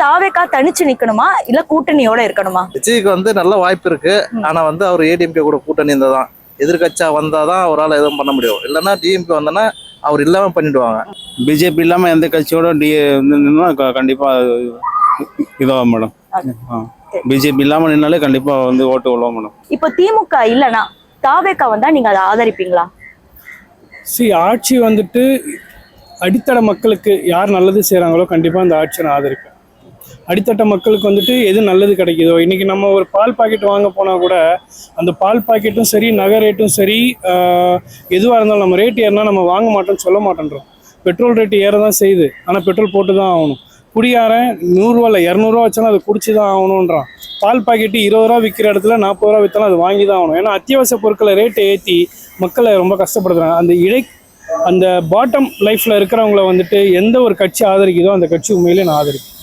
தாவேக்கா தனிச்சு நிக்கணுமா இல்ல கூட்டணியோட இருக்கணுமா? விஜய்க்கு நல்ல வாய்ப்பு இருக்கு. ஆனா அவர் ஏடிஎம்கே கூட கூட்டணி இருந்தாதான், எதிர்கட்சியா வந்தாதான் அவரால் எதுவும் பண்ண முடியும். இல்லைன்னா டிஎம்கே வந்தோன்னா அவர் இல்லாம பண்ணிடுவாங்க. பிஜேபி இல்லாம எந்த கட்சியோட கண்டிப்பா இதாக மேடம். பிஜேபி இல்லாம நின்னாலே கண்டிப்பா ஓட்டு விழுவோம் மேடம். இப்போ திமுக இல்லனா தாவேக்கா வந்தா நீங்க அதை ஆதரிப்பீங்களா? ஆட்சி அடித்தட மக்களுக்கு யார் நல்லது செய்கிறாங்களோ கண்டிப்பாக அந்த ஆட்சியை நான் ஆதரிப்பேன். அடித்தட்ட மக்களுக்கு எது நல்லது கிடைக்குதோ, இன்றைக்கி நம்ம ஒரு பால் பாக்கெட் வாங்க போனால் கூட அந்த பால் பாக்கெட்டும் சரி, நகை ரேட்டும் சரி, எதுவாக இருந்தாலும் நம்ம ரேட் ஏறினா நம்ம வாங்க மாட்டோம்னு சொல்ல மாட்டேன்றோம். பெட்ரோல் ரேட்டு ஏற தான் செய்யுது, ஆனால் பெட்ரோல் போட்டு தான் ஆகணும். குடியாரன் 100 ரூபா இல்லை 200 வச்சாலும் அதை குடிச்சு தான் ஆகணுன்றான். பால் பாக்கெட்டு 20 ரூபா விற்கிற இடத்துல 40 ரூபா விற்றாலும் அது வாங்கி தான் ஆகணும். ஏன்னா அத்தியாவசிய பொருட்களை ரேட்டை ஏற்றி மக்களை ரொம்ப கஷ்டப்படுத்துறாங்க. அந்த பாட்டம் லைஃப்பில் இருக்கிறவங்கள எந்த ஒரு கட்சி ஆதரிக்குதோ அந்த கட்சி உண்மையிலே நான் ஆதரிப்பேன்.